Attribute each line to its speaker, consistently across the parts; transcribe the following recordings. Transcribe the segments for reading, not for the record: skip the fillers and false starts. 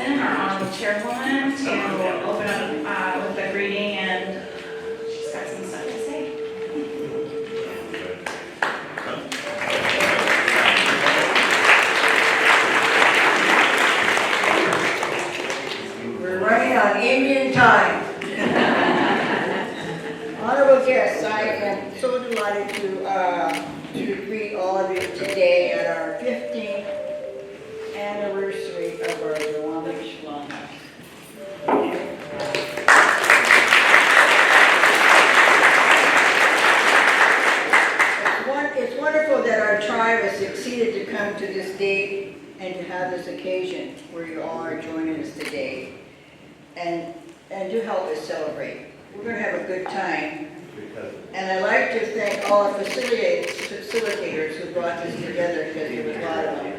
Speaker 1: Hansen, our honorable chairwoman, to open up with the greeting, and she's got some stuff to say.
Speaker 2: We're running on Indian time. Honorable guests, I am so delighted to greet all of you today at our 15th anniversary of our Duwamish Longhouse. It's wonderful that our tribe has succeeded to come to this date and to have this occasion where you all are joining us today and to help us celebrate. We're going to have a good time. And I'd like to thank all the facilitators who brought this together, because there was a lot of them.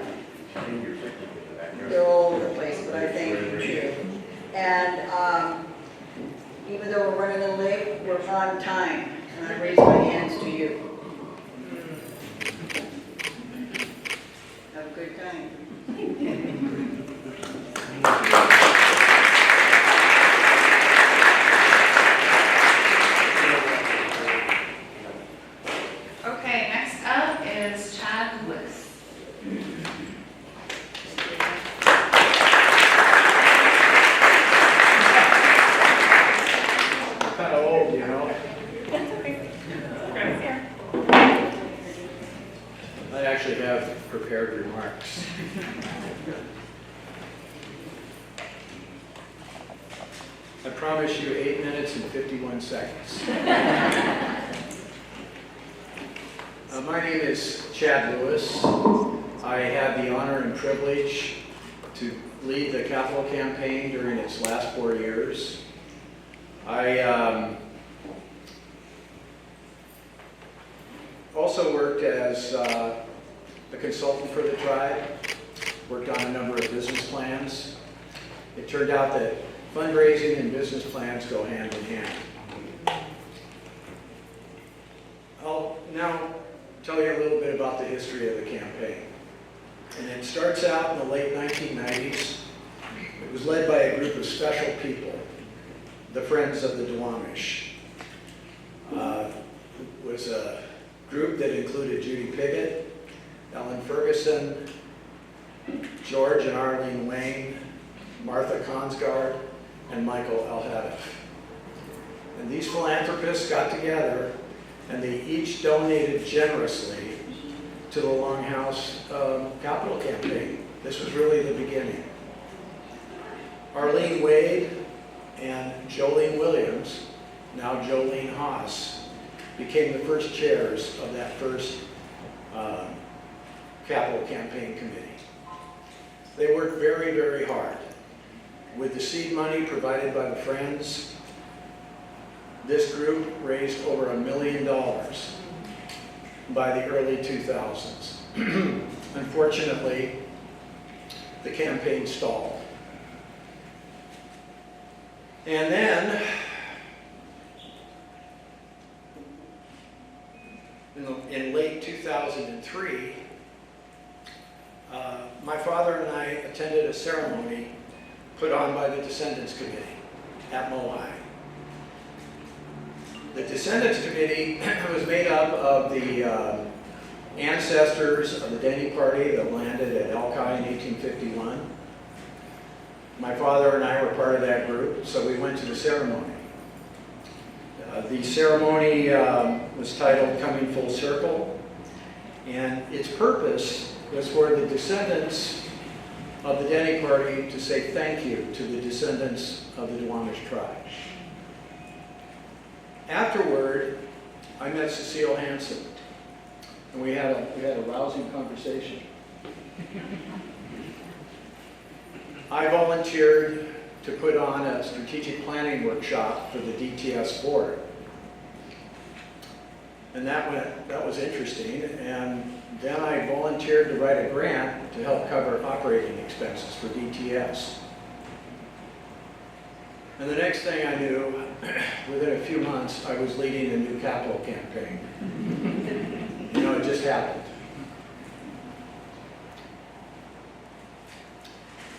Speaker 2: They're all over the place, but I thank you too. And even though we're running a little late, we're on time. And I raise my hands to you. Have a good time.
Speaker 1: Okay, next up is Chad Lewis.
Speaker 3: Kind of old, you know.
Speaker 1: That's okay. Right here.
Speaker 3: I actually have prepared remarks. I promise you 8 minutes and 51 seconds. My name is Chad Lewis. I had the honor and privilege to lead the capital campaign during its last 4 years. I also worked as a consultant for the tribe, worked on a number of business plans. It turned out that fundraising and business plans go hand in hand. I'll now tell you a little bit about the history of the campaign. And it starts out in the late 1990s. It was led by a group of special people, the Friends of the Duwamish. It was a group that included Judy Piggott, Ellen Ferguson, George and Arlene Wayne, Martha Consgard, and Michael Alhadif. And these philanthropists got together and they each donated generously to the Longhouse capital campaign. This was really the beginning. Arlene Wade and Jolene Williams, now Jolene Haas, became the first chairs of that first capital campaign committee. They worked very, very hard. With the seed money provided by the Friends, this group raised over $1 million by the early 2000s. Unfortunately, the campaign stalled. And then, in late 2003, my father and I attended a ceremony put on by the Descendants Committee at Moai. The Descendants Committee was made up of the ancestors of the Denny Party that landed at Elkai in 1851. My father and I were part of that group, so we went to the ceremony. The ceremony was titled Coming Full Circle, and its purpose was for the descendants of the Denny Party to say thank you to the descendants of the Duwamish tribe. Afterward, I met Cecile Hansen, and we had a rousing conversation. I volunteered to put on a strategic planning workshop for the DTS board. And that was interesting. And then I volunteered to write a grant to help cover operating expenses for DTS. And the next thing I knew, within a few months, I was leading a new capital campaign. You know, it just happened.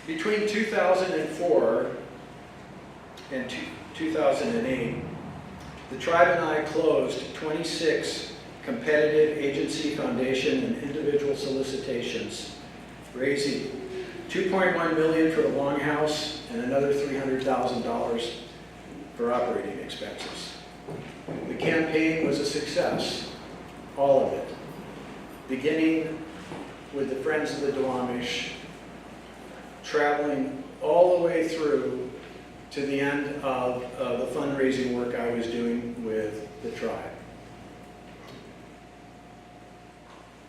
Speaker 3: Between 2004 and 2008, the tribe and I closed 26 competitive agency, foundation, and individual solicitations, raising $2.1 million for the Longhouse and another $300,000 for operating expenses. The campaign was a success, all of it, beginning with the Friends of the Duwamish, traveling all the way through to the end of the fundraising work I was doing with the tribe.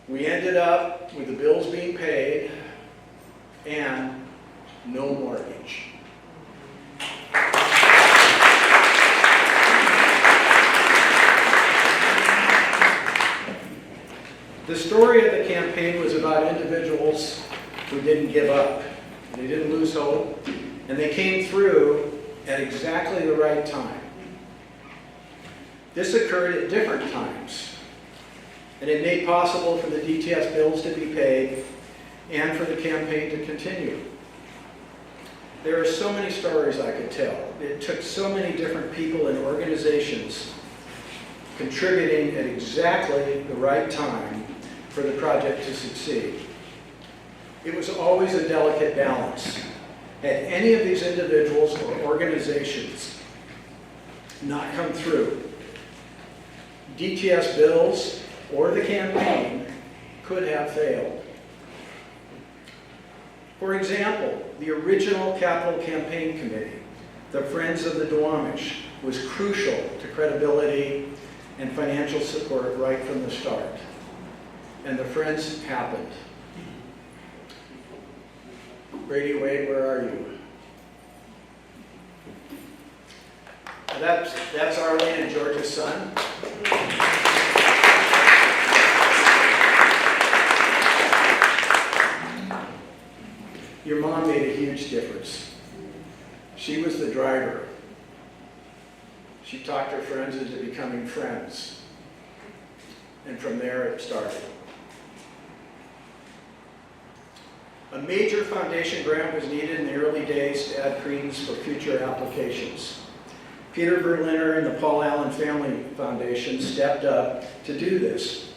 Speaker 3: We ended up with the bills being paid and no mortgage. The story of the campaign was about individuals who didn't give up. They didn't lose hope, and they came through at exactly the right time. This occurred at different times, and it made possible for the DTS bills to be paid and for the campaign to continue. There are so many stories I could tell. It took so many different people and organizations contributing at exactly the right time for the project to succeed. It was always a delicate balance. Had any of these individuals or organizations not come through, DTS bills or the campaign could have failed. For example, the original capital campaign committee, the Friends of the Duwamish, was crucial to credibility and financial support right from the start. And the Friends happened. Brady Wade, where are you? That's Arlene and George's son. Your mom made a huge difference. She was the driver. She talked her friends into becoming friends. And from there it started. A major foundation grant was needed in the early days to add credence for future applications. Peter Berliner and the Paul Allen Family Foundation stepped up to do this.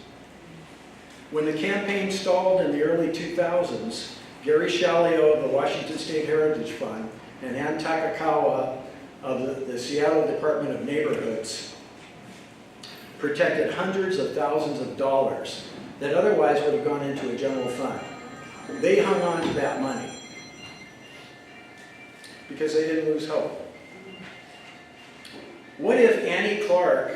Speaker 3: When the campaign stalled in the early 2000s, Gary Shalio of the Washington State Heritage Fund and Ann Takakawa of the Seattle Department of Neighborhoods protected hundreds of thousands of dollars that otherwise would have gone into a general fund. They hung on to that money because they didn't lose hope. What if Annie Clark,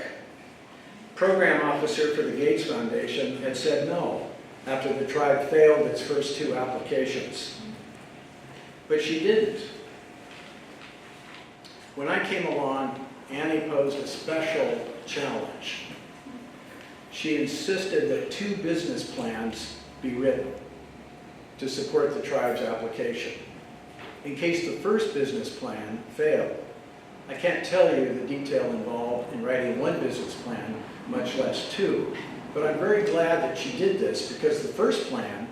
Speaker 3: program officer for the Gates Foundation, had said no after the tribe failed its first 2 applications? But she didn't. When I came along, Annie posed a special challenge. She insisted that 2 business plans be written to support the tribe's application, in case the first business plan failed. I can't tell you the detail involved in writing 1 business plan, much less 2, but I'm very glad that she did this because the first plan,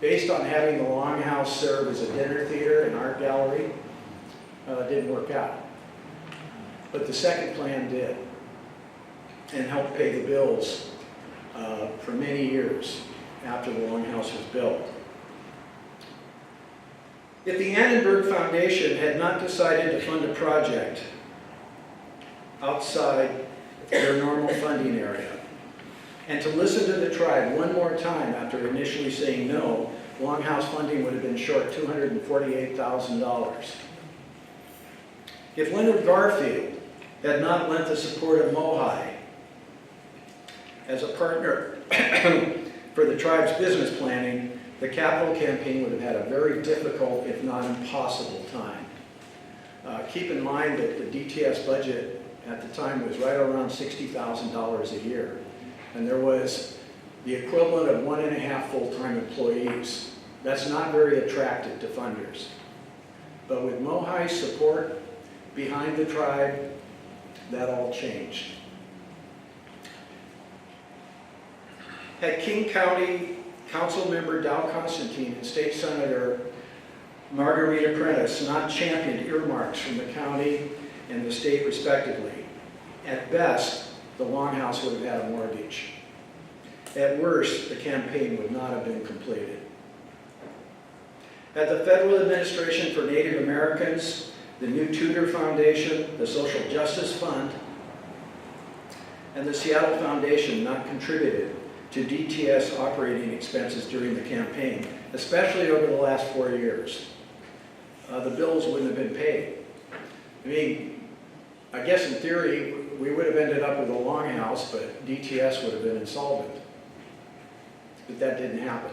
Speaker 3: based on having the Longhouse serve as a dinner theater and art gallery, didn't work out. But the second plan did, and helped pay the bills for many years after the Longhouse was built. If the Annenberg Foundation had not decided to fund a project outside their normal funding area, and to listen to the tribe one more time after initially saying no, Longhouse funding would have been short $248,000. If Leonard Garfield had not lent the support of Mohi as a partner for the tribe's business planning, the capital campaign would have had a very difficult, if not impossible, time. Keep in mind that the DTS budget at the time was right around $60,000 a year. And there was the equivalent of 1.5 full-time employees. That's not very attractive to funders. But with Mohi's support behind the tribe, that all changed. Had King County Council member Dow Constantine and State Senator Margarita Prentice not championed earmarks from the county and the state respectively. At best, the Longhouse would have had a mortgage. At worst, the campaign would not have been completed. At the Federal Administration for Native Americans, the New Tudor Foundation, the Social Justice Fund, and the Seattle Foundation not contributed to DTS operating expenses during the campaign, especially over the last 4 years. The bills wouldn't have been paid. I mean, I guess in theory, we would have ended up with a Longhouse, but DTS would have been insolvent. But that didn't happen.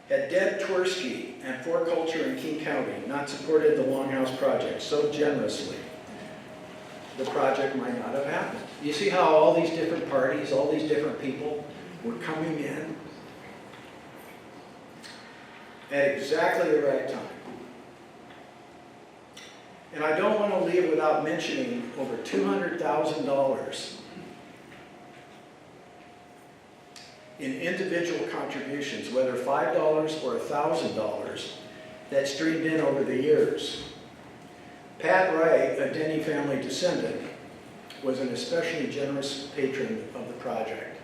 Speaker 3: Had Deb Twersky and For Culture in King County not supported the Longhouse project so generously, the project might not have happened. You see how all these different parties, all these different people were coming in at exactly the right time. And I don't want to leave without mentioning over $200,000 in individual contributions, whether $5 or $1,000, that streamed in over the years. Pat Wright, a Denny family descendant, was an especially generous patron of the project.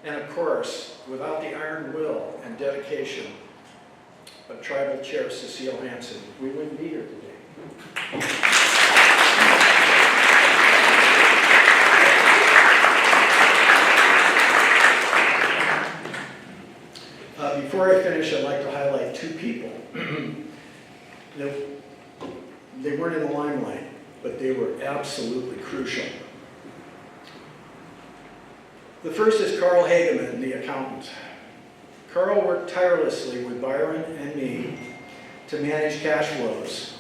Speaker 3: And of course, without the iron will and dedication of Tribal Chair Cecile Hansen, we wouldn't be here today. Before I finish, I'd like to highlight two people. They weren't in the limelight, but they were absolutely crucial. The first is Carl Hageman, the accountant. Carl worked tirelessly with Byron and me to manage cash flows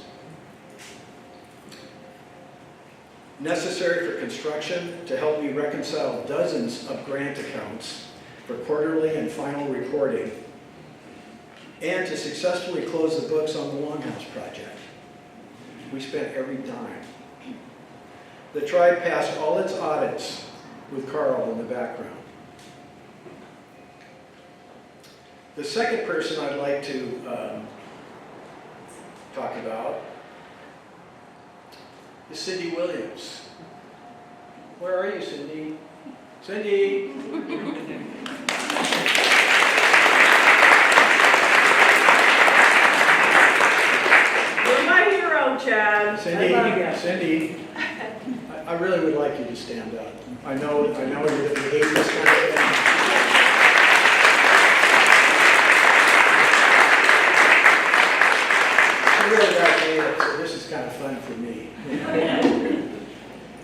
Speaker 3: necessary for construction, to help me reconcile dozens of grant accounts for quarterly and final reporting, and to successfully close the books on the Longhouse project. We spent every dime. The tribe passed all its audits with Carl in the background. The second person I'd like to talk about is Cindy Williams. Where are you, Cindy? Cindy!
Speaker 4: You're my hero, Chad.
Speaker 3: Cindy,
Speaker 4: I love you.
Speaker 3: Cindy, I really would like you to stand up. I know you hate this kind of thing. I really got it, so this is kind of fun for me.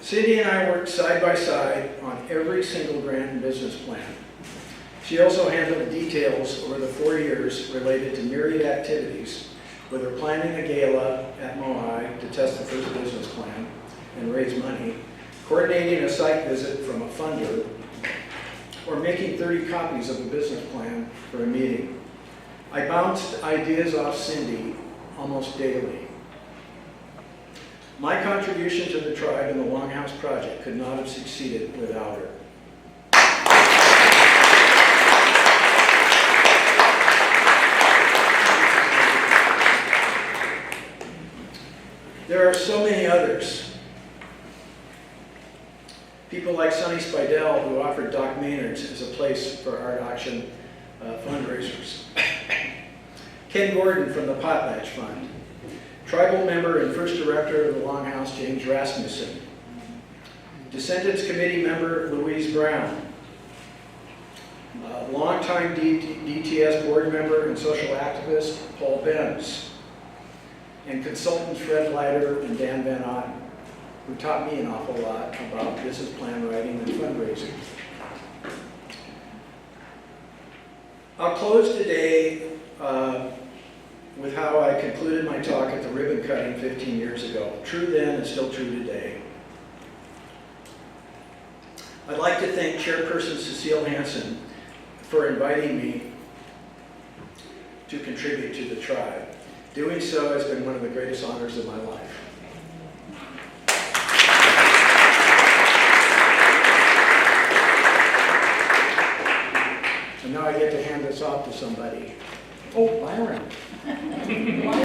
Speaker 3: Cindy and I worked side by side on every single grant and business plan. She also handled the details over the 4 years related to myriad activities, whether planning a gala at Moai to test the first business plan and raise money, coordinating a site visit from a funder, or making 30 copies of a business plan for a meeting. I bounced ideas off Cindy almost daily. My contribution to the tribe and the Longhouse project could not have succeeded without her. There are so many others. People like Sonny Spidell, who offered Doc Maynard's as a place for art auction fundraisers. Ken Gordon from the Potlatch Fund. Tribal member and first director of the Longhouse, James Rasmussen. Descendants Committee member, Louise Brown. Longtime DTS board member and social activist, Paul Benz. And consultants Fred Leiter and Dan Van Otten, who taught me an awful lot about business plan writing and fundraising. I'll close today with how I concluded my talk at the ribbon cutting 15 years ago. True then and still true today. I'd like to thank Chairperson Cecile Hansen for inviting me to contribute to the tribe. Doing so has been one of the greatest honors of my life. And now I get to hand this off to somebody. Oh, Byron.